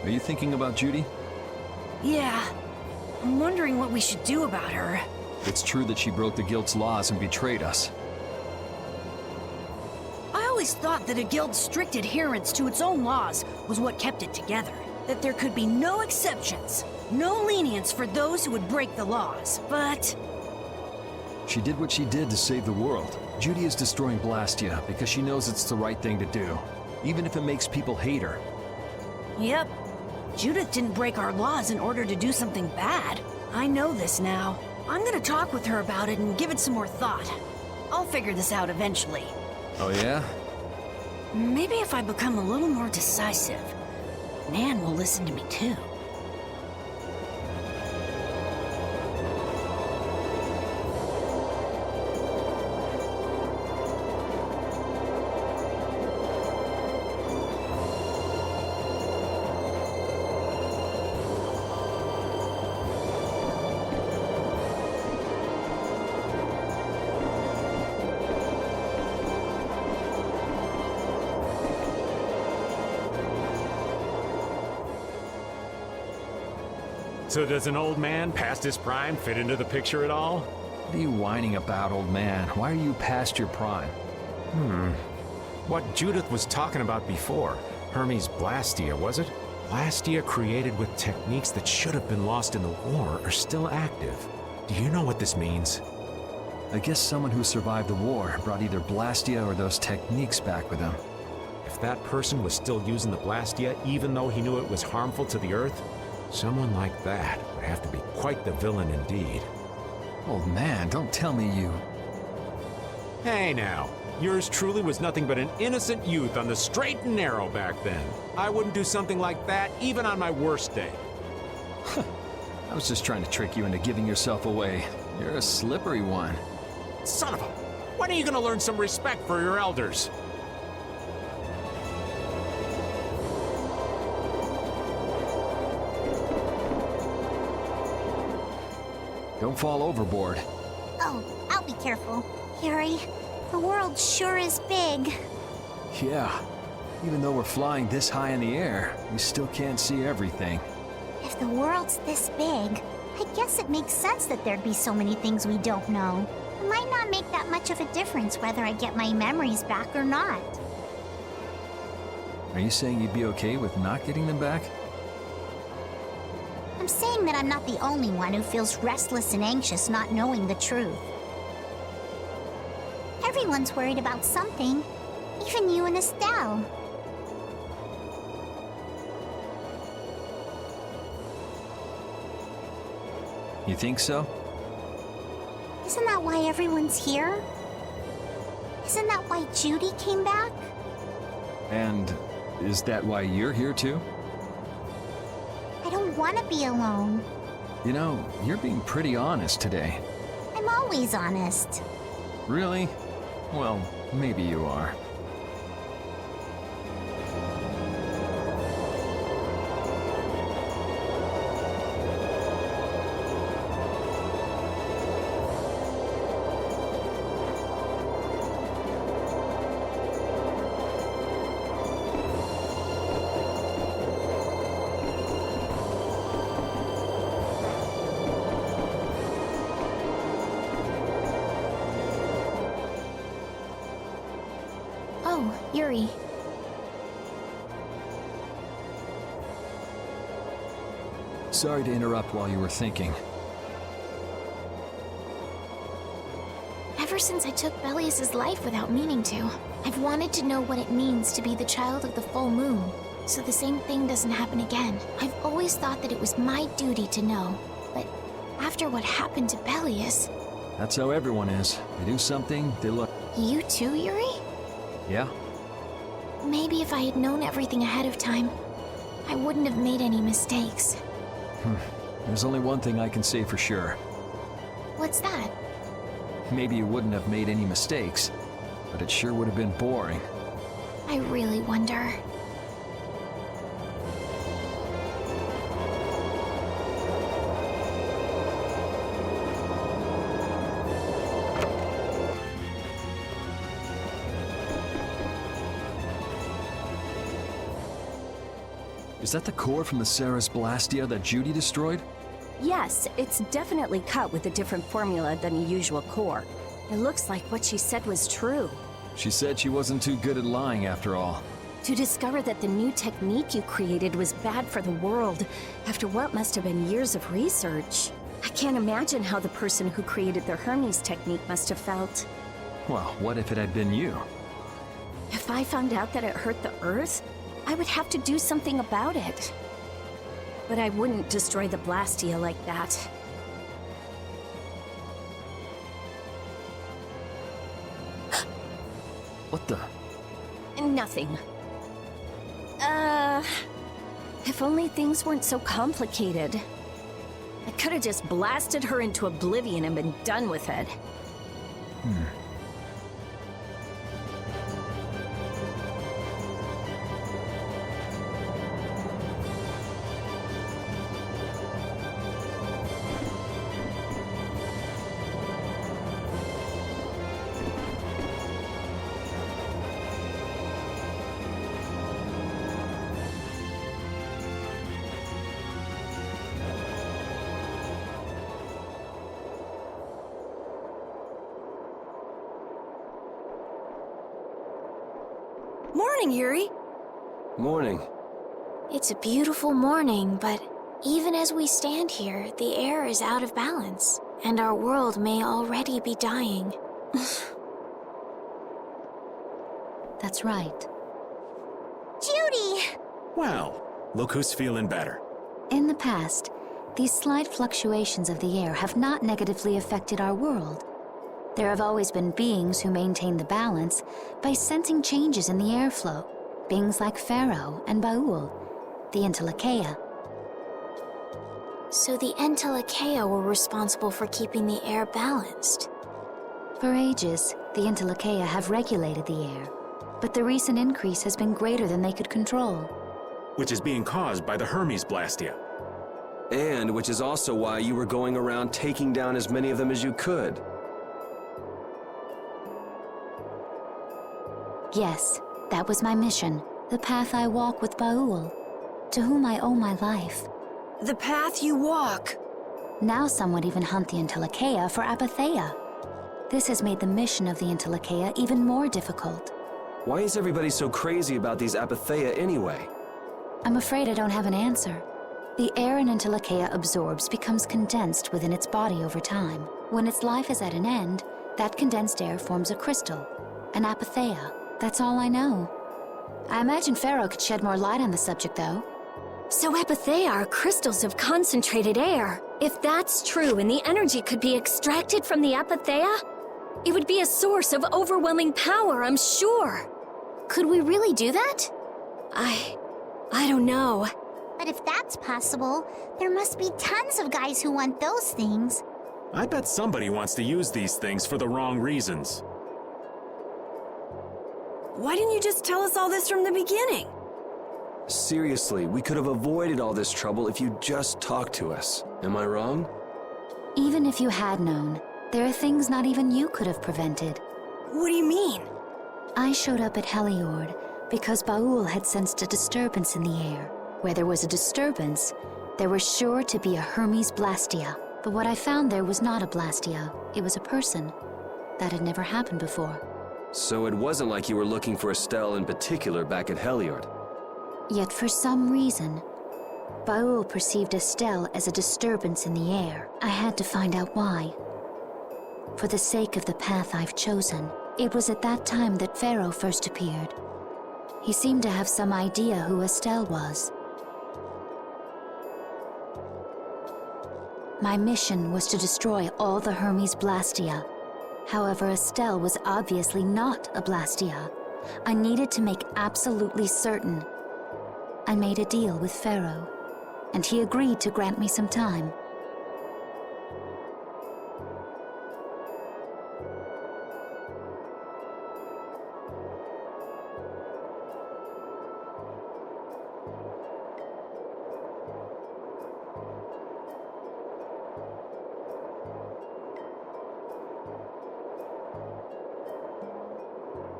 Are you thinking about Judy? Yeah. I'm wondering what we should do about her. It's true that she broke the guild's laws and betrayed us. I always thought that a guild's strict adherence to its own laws was what kept it together. That there could be no exceptions, no lenience for those who would break the laws, but... She did what she did to save the world. Judy is destroying Blastia because she knows it's the right thing to do, even if it makes people hate her. Yep. Judith didn't break our laws in order to do something bad. I know this now. I'm gonna talk with her about it and give it some more thought. I'll figure this out eventually. Oh yeah? Maybe if I become a little more decisive, Nan will listen to me too. So does an old man past his prime fit into the picture at all? What are you whining about, old man? Why are you past your prime? What Judith was talking about before. Hermes Blastia, was it? Blastia created with techniques that should have been lost in the war are still active. Do you know what this means? I guess someone who survived the war brought either Blastia or those techniques back with them. If that person was still using the Blastia even though he knew it was harmful to the Earth, someone like that would have to be quite the villain indeed. Old man, don't tell me you... Hey now, yours truly was nothing but an innocent youth on the straight and narrow back then. I wouldn't do something like that even on my worst day. I was just trying to trick you into giving yourself away. You're a slippery one. Son of a... When are you gonna learn some respect for your elders? Don't fall overboard. Oh, I'll be careful. Yuri, the world sure is big. Yeah. Even though we're flying this high in the air, we still can't see everything. If the world's this big, I guess it makes sense that there'd be so many things we don't know. It might not make that much of a difference whether I get my memories back or not. Are you saying you'd be okay with not getting them back? I'm saying that I'm not the only one who feels restless and anxious not knowing the truth. Everyone's worried about something, even you and Estelle. You think so? Isn't that why everyone's here? Isn't that why Judy came back? And is that why you're here too? I don't want to be alone. You know, you're being pretty honest today. I'm always honest. Really? Well, maybe you are. Oh, Yuri. Sorry to interrupt while you were thinking. Ever since I took Belius's life without meaning to, I've wanted to know what it means to be the child of the full moon, so the same thing doesn't happen again. I've always thought that it was my duty to know, but after what happened to Belius... That's how everyone is. They do something, they look... You too, Yuri? Yeah? Maybe if I had known everything ahead of time, I wouldn't have made any mistakes. There's only one thing I can say for sure. What's that? Maybe you wouldn't have made any mistakes, but it sure would have been boring. I really wonder. Is that the core from the Ceres Blastia that Judy destroyed? Yes, it's definitely cut with a different formula than the usual core. It looks like what she said was true. She said she wasn't too good at lying after all. To discover that the new technique you created was bad for the world, after what must have been years of research. I can't imagine how the person who created the Hermes technique must have felt. Well, what if it had been you? If I found out that it hurt the Earth, I would have to do something about it. But I wouldn't destroy the Blastia like that. What the? Nothing. If only things weren't so complicated. I could have just blasted her into oblivion and been done with it. Morning, Yuri. Morning. It's a beautiful morning, but even as we stand here, the air is out of balance, and our world may already be dying. That's right. Judy! Well, look who's feeling better. In the past, these slight fluctuations of the air have not negatively affected our world. There have always been beings who maintain the balance by sensing changes in the airflow, beings like Pharaoh and Baul, the Entelekea. So the Entelekea were responsible for keeping the air balanced. For ages, the Entelekea have regulated the air, but the recent increase has been greater than they could control. Which is being caused by the Hermes Blastia. And which is also why you were going around taking down as many of them as you could. Yes, that was my mission, the path I walk with Baul, to whom I owe my life. The path you walk. Now some would even hunt the Entelekea for apatheia. This has made the mission of the Entelekea even more difficult. Why is everybody so crazy about these apatheia anyway? I'm afraid I don't have an answer. The air an Entelekea absorbs becomes condensed within its body over time. When its life is at an end, that condensed air forms a crystal, an apatheia. That's all I know. I imagine Pharaoh could shed more light on the subject, though. So apatheia are crystals of concentrated air. If that's true and the energy could be extracted from the apatheia, it would be a source of overwhelming power, I'm sure. Could we really do that? I don't know. But if that's possible, there must be tons of guys who want those things. I bet somebody wants to use these things for the wrong reasons. Why didn't you just tell us all this from the beginning? Seriously, we could have avoided all this trouble if you just talked to us. Am I wrong? Even if you had known, there are things not even you could have prevented. What do you mean? I showed up at Heliord because Baul had sensed a disturbance in the air. Where there was a disturbance, there was sure to be a Hermes Blastia. But what I found there was not a Blastia, it was a person. That had never happened before. So it wasn't like you were looking for Estelle in particular back at Heliord. Yet for some reason, Baul perceived Estelle as a disturbance in the air. I had to find out why. For the sake of the path I've chosen, it was at that time that Pharaoh first appeared. He seemed to have some idea who Estelle was. My mission was to destroy all the Hermes Blastia. However, Estelle was obviously not a Blastia. I needed to make absolutely certain. I made a deal with Pharaoh, and he agreed to grant me some time.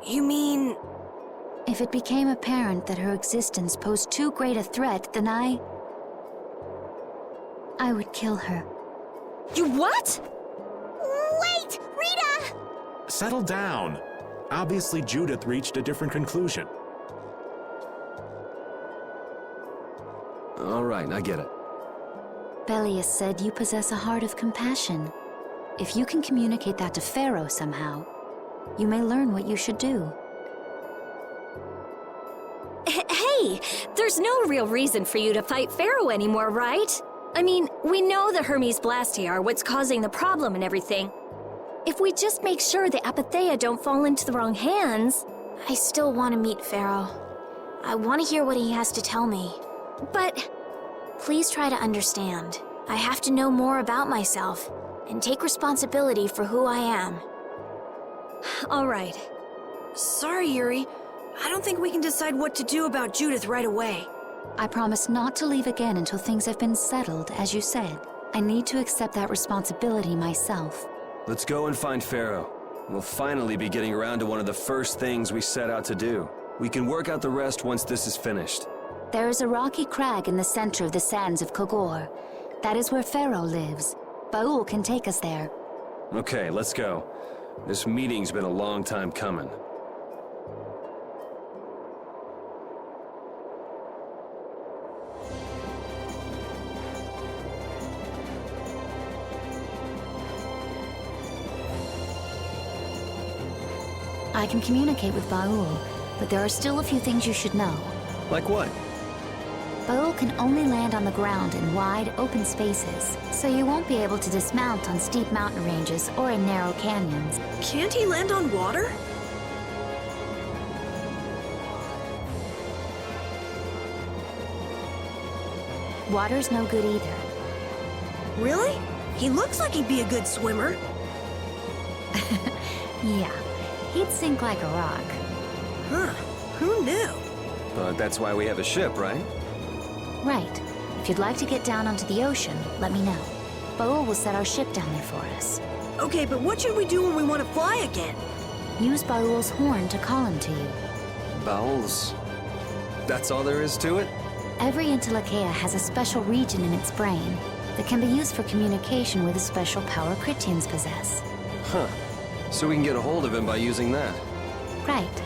You mean... If it became apparent that her existence posed too great a threat, then I would kill her. You what? Wait! Rita! Settle down. Obviously, Judith reached a different conclusion. All right, I get it. Belius said you possess a heart of compassion. If you can communicate that to Pharaoh somehow, you may learn what you should do. Hey, there's no real reason for you to fight Pharaoh anymore, right? I mean, we know the Hermes Blastia are what's causing the problem and everything. If we just make sure the Apatheia don't fall into the wrong hands... I still want to meet Pharaoh. I want to hear what he has to tell me. But... Please try to understand. I have to know more about myself and take responsibility for who I am. all right. Sorry, Yuri. I don't think we can decide what to do about Judith right away. I promise not to leave again until things have been settled, as you said. I need to accept that responsibility myself. Let's go and find Pharaoh. We'll finally be getting around to one of the first things we set out to do. We can work out the rest once this is finished. There is a rocky crag in the center of the sands of Kogor. That is where Pharaoh lives. Baul can take us there. Okay, let's go. This meeting's been a long time coming. I can communicate with Baul, but there are still a few things you should know. Like what? Baul can only land on the ground in wide, open spaces, so you won't be able to dismount on steep mountain ranges or in narrow canyons. Can't he land on water? Water's no good either. Really? He looks like he'd be a good swimmer. Yeah, he'd sink like a rock. Huh. Who knew? But that's why we have a ship, right? Right. If you'd like to get down onto the ocean, let me know. Baul will set our ship down there for us. Okay, but what should we do when we want to fly again? Use Baul's horn to call him to you. Bowels. That's all there is to it? Every Intellekea has a special region in its brain that can be used for communication with a special power Critians possess. Huh. So we can get a hold of him by using that. Right.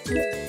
you.